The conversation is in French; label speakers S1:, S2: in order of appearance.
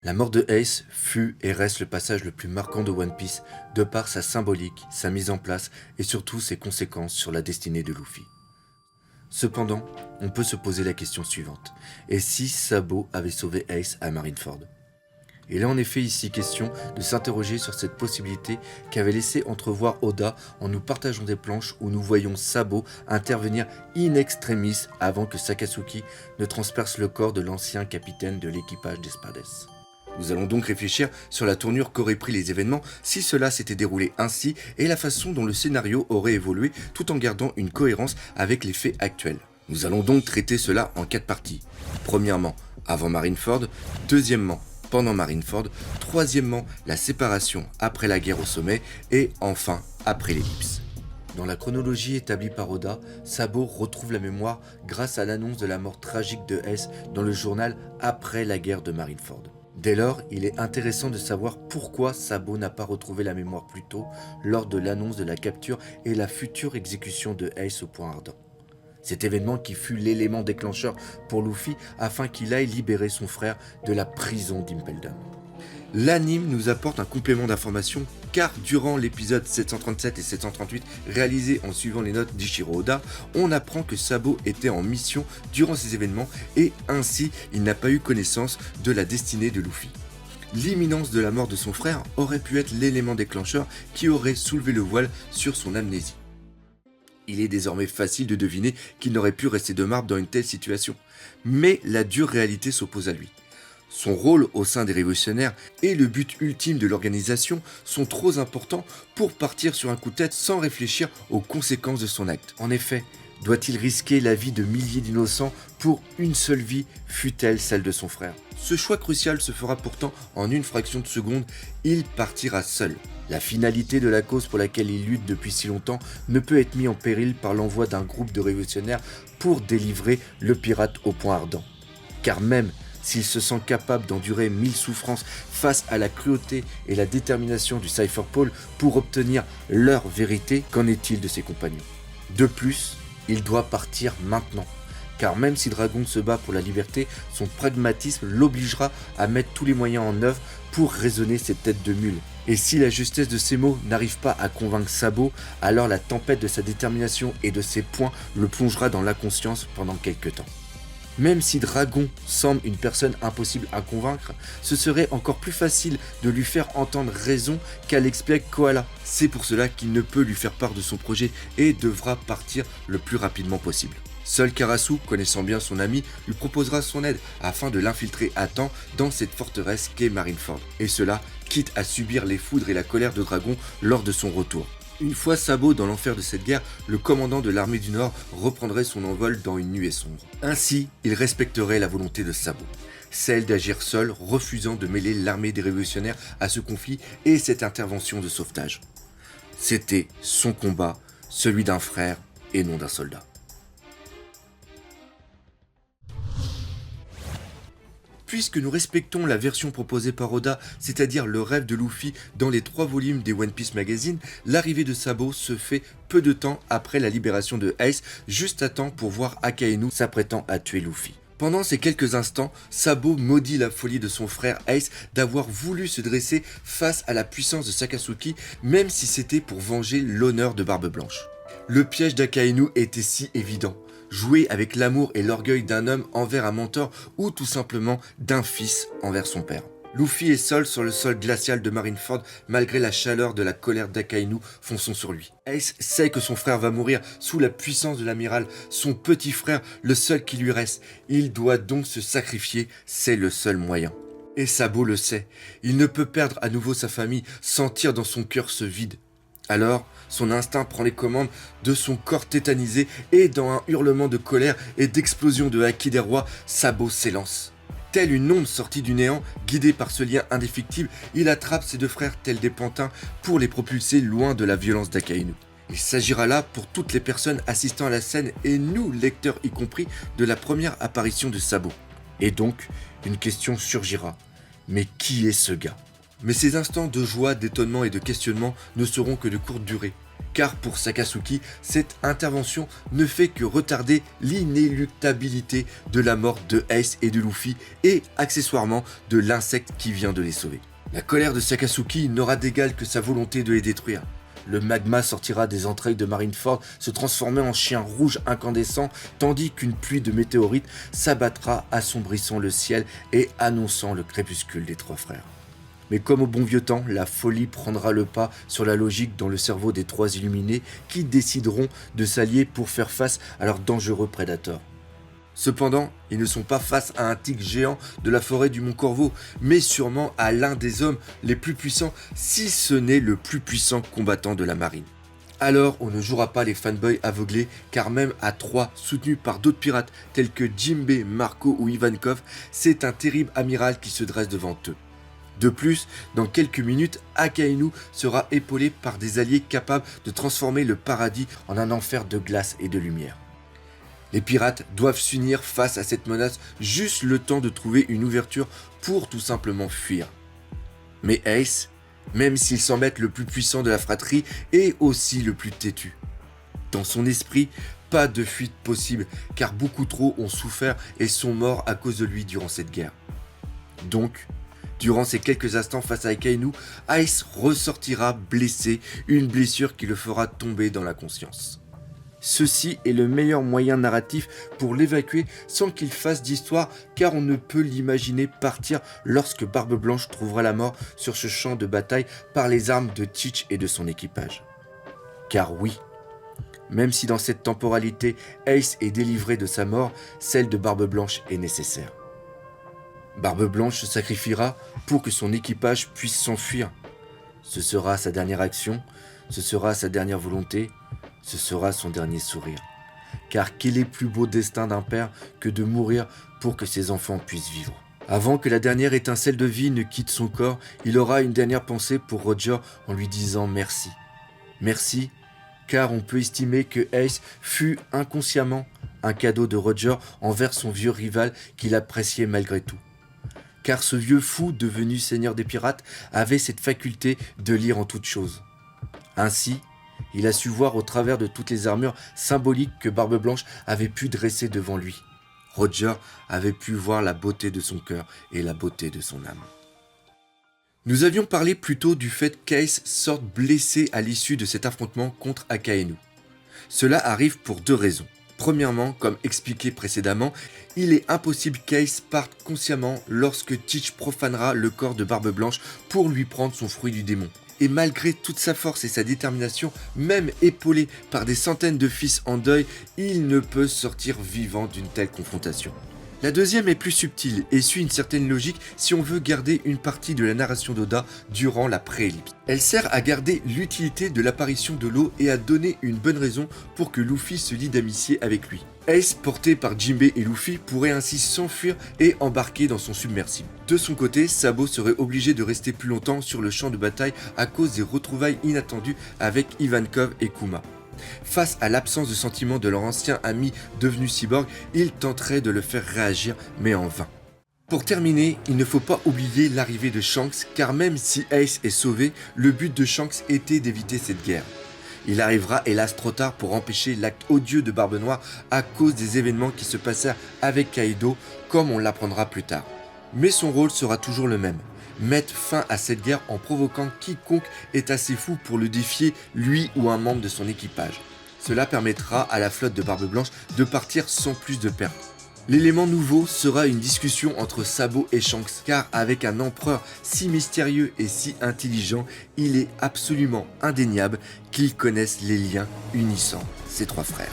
S1: La mort de Ace fut et reste le passage le plus marquant de One Piece de par sa symbolique, sa mise en place et surtout ses conséquences sur la destinée de Luffy. Cependant, on peut se poser la question suivante. Et si Sabo avait sauvé Ace à Marineford? Il est en effet ici question de s'interroger sur cette possibilité qu'avait laissé entrevoir Oda en nous partageant des planches où nous voyons Sabo intervenir in extremis avant que Sakatsuki ne transperce le corps de l'ancien capitaine de l'équipage d'Espades. Nous allons donc réfléchir sur la tournure qu'auraient pris les événements si cela s'était déroulé ainsi et la façon dont le scénario aurait évolué tout en gardant une cohérence avec les faits actuels. Nous allons donc traiter cela en 4 parties. Premièrement, avant Marineford. Deuxièmement, pendant Marineford. Troisièmement, la séparation après la guerre au sommet. Et enfin, après l'ellipse. Dans la chronologie établie par Oda, Sabo retrouve la mémoire grâce à l'annonce de la mort tragique de Ace dans le journal après la guerre de Marineford. Dès lors, il est intéressant de savoir pourquoi Sabo n'a pas retrouvé la mémoire plus tôt lors de l'annonce de la capture et la future exécution de Ace au point ardent. Cet événement qui fut l'élément déclencheur pour Luffy afin qu'il aille libérer son frère de la prison d'Impel Down. L'anime nous apporte un complément d'information car durant l'épisode 737 et 738 réalisé en suivant les notes d'Ichiro Oda, on apprend que Sabo était en mission durant ces événements et ainsi il n'a pas eu connaissance de la destinée de Luffy. L'imminence de la mort de son frère aurait pu être l'élément déclencheur qui aurait soulevé le voile sur son amnésie. Il est désormais facile de deviner qu'il n'aurait pu rester de marbre dans une telle situation, mais la dure réalité s'oppose à lui. Son rôle au sein des révolutionnaires et le but ultime de l'organisation sont trop importants pour partir sur un coup de tête sans réfléchir aux conséquences de son acte. En effet, doit-il risquer la vie de milliers d'innocents pour une seule vie, fût-elle celle de son frère? Ce choix crucial se fera pourtant en une fraction de seconde, il partira seul. La finalité de la cause pour laquelle il lutte depuis si longtemps ne peut être mise en péril par l'envoi d'un groupe de révolutionnaires pour délivrer le pirate au point ardent. Car même s'il se sent capable d'endurer 1000 souffrances face à la cruauté et la détermination du Cypher Pole pour obtenir leur vérité, qu'en est-il de ses compagnons? De plus, il doit partir maintenant. Car même si Dragon se bat pour la liberté, son pragmatisme l'obligera à mettre tous les moyens en œuvre pour raisonner cette tête de mule. Et si la justesse de ses mots n'arrive pas à convaincre Sabo, alors la tempête de sa détermination et de ses poings le plongera dans l'inconscience pendant quelques temps. Même si Dragon semble une personne impossible à convaincre, ce serait encore plus facile de lui faire entendre raison qu'à l'explique Koala. C'est pour cela qu'il ne peut lui faire part de son projet et devra partir le plus rapidement possible. Seul Karasu, connaissant bien son ami, lui proposera son aide afin de l'infiltrer à temps dans cette forteresse qu'est Marineford. Et cela, quitte à subir les foudres et la colère de Dragon lors de son retour. Une fois Sabo dans l'enfer de cette guerre, le commandant de l'armée du Nord reprendrait son envol dans une nuée sombre. Ainsi, il respecterait la volonté de Sabo, celle d'agir seul, refusant de mêler l'armée des révolutionnaires à ce conflit et cette intervention de sauvetage. C'était son combat, celui d'un frère et non d'un soldat. Puisque nous respectons la version proposée par Oda, c'est-à-dire le rêve de Luffy dans les 3 volumes des One Piece Magazine, l'arrivée de Sabo se fait peu de temps après la libération de Ace, juste à temps pour voir Akainu s'apprêtant à tuer Luffy. Pendant ces quelques instants, Sabo maudit la folie de son frère Ace d'avoir voulu se dresser face à la puissance de Sakatsuki, même si c'était pour venger l'honneur de Barbe Blanche. Le piège d'Akainu était si évident. Jouer avec l'amour et l'orgueil d'un homme envers un mentor ou tout simplement d'un fils envers son père. Luffy est seul sur le sol glacial de Marineford malgré la chaleur de la colère d'Akainu fonçant sur lui. Ace sait que son frère va mourir sous la puissance de l'amiral, son petit frère, le seul qui lui reste. Il doit donc se sacrifier, c'est le seul moyen. Et Sabo le sait, il ne peut perdre à nouveau sa famille, sentir dans son cœur ce vide. Alors, son instinct prend les commandes de son corps tétanisé et dans un hurlement de colère et d'explosion de haki des rois, Sabo s'élance. Telle une onde sortie du néant, guidé par ce lien indéfectible, il attrape ses 2 frères tels des pantins pour les propulser loin de la violence d'Akainu. Il s'agira là pour toutes les personnes assistant à la scène et nous, lecteurs y compris, de la première apparition de Sabo. Et donc, une question surgira. Mais qui est ce gars ? Mais ces instants de joie, d'étonnement et de questionnement ne seront que de courte durée. car pour Sakasuki, cette intervention ne fait que retarder l'inéluctabilité de la mort de Ace et de Luffy et accessoirement de l'insecte qui vient de les sauver. La colère de Sakasuki n'aura d'égal que sa volonté de les détruire. Le magma sortira des entrailles de Marineford, se transformer en chien rouge incandescent, tandis qu'une pluie de météorites s'abattra, assombrissant le ciel et annonçant le crépuscule des trois frères. Mais comme au bon vieux temps, la folie prendra le pas sur la logique dans le cerveau des trois illuminés qui décideront de s'allier pour faire face à leurs dangereux prédateurs. Cependant, ils ne sont pas face à un tigre géant de la forêt du Mont Corvo, mais sûrement à l'un des hommes les plus puissants, si ce n'est le plus puissant combattant de la marine. Alors, on ne jouera pas les fanboys aveuglés, car même à 3, soutenus par d'autres pirates tels que Jinbei, Marco ou Ivankov, c'est un terrible amiral qui se dresse devant eux. De plus, dans quelques minutes, Akainu sera épaulé par des alliés capables de transformer le paradis en un enfer de glace et de lumière. Les pirates doivent s'unir face à cette menace juste le temps de trouver une ouverture pour tout simplement fuir. Mais Ace, même s'il semble être le plus puissant de la fratrie, est aussi le plus têtu. Dans son esprit, pas de fuite possible, car beaucoup trop ont souffert et sont morts à cause de lui durant cette guerre. Donc, durant ces quelques instants face à Akainu, Ace ressortira blessé, une blessure qui le fera tomber dans la conscience. Ceci est le meilleur moyen narratif pour l'évacuer sans qu'il fasse d'histoire, car on ne peut l'imaginer partir lorsque Barbe Blanche trouvera la mort sur ce champ de bataille par les armes de Teach et de son équipage. Car oui, même si dans cette temporalité Ace est délivré de sa mort, celle de Barbe Blanche est nécessaire. Barbe Blanche se sacrifiera pour que son équipage puisse s'enfuir. Ce sera sa dernière action, ce sera sa dernière volonté, ce sera son dernier sourire. Car quel est plus beau destin d'un père que de mourir pour que ses enfants puissent vivre. Avant que la dernière étincelle de vie ne quitte son corps, il aura une dernière pensée pour Roger en lui disant merci. Merci, car on peut estimer que Ace fut inconsciemment un cadeau de Roger envers son vieux rival qu'il appréciait malgré tout. Car ce vieux fou devenu seigneur des pirates avait cette faculté de lire en toutes choses. Ainsi, il a su voir au travers de toutes les armures symboliques que Barbe Blanche avait pu dresser devant lui. Roger avait pu voir la beauté de son cœur et la beauté de son âme. Nous avions parlé plus tôt du fait qu'Ace sorte blessé à l'issue de cet affrontement contre Akainu. Cela arrive pour deux raisons. Premièrement, comme expliqué précédemment, il est impossible qu'Ace parte consciemment lorsque Teach profanera le corps de Barbe Blanche pour lui prendre son fruit du démon. Et malgré toute sa force et sa détermination, même épaulé par des centaines de fils en deuil, il ne peut sortir vivant d'une telle confrontation. La deuxième est plus subtile et suit une certaine logique si on veut garder une partie de la narration d'Oda durant la préellipse. Elle sert à garder l'utilité de l'apparition de l'eau et à donner une bonne raison pour que Luffy se lie d'amitié avec lui. Ace, porté par Jinbei et Luffy, pourrait ainsi s'enfuir et embarquer dans son submersible. De son côté, Sabo serait obligé de rester plus longtemps sur le champ de bataille à cause des retrouvailles inattendues avec Ivankov et Kuma. Face à l'absence de sentiments de leur ancien ami devenu cyborg, ils tenteraient de le faire réagir, mais en vain. Pour terminer, il ne faut pas oublier l'arrivée de Shanks, car même si Ace est sauvé, le but de Shanks était d'éviter cette guerre. Il arrivera hélas trop tard pour empêcher l'acte odieux de Barbe Noire à cause des événements qui se passèrent avec Kaido, comme on l'apprendra plus tard. Mais son rôle sera toujours le même. Mettre fin à cette guerre en provoquant quiconque est assez fou pour le défier, lui ou un membre de son équipage. Cela permettra à la flotte de Barbe Blanche de partir sans plus de pertes. L'élément nouveau sera une discussion entre Sabo et Shanks, car avec un empereur si mystérieux et si intelligent, il est absolument indéniable qu'ils connaissent les liens unissant ces trois frères.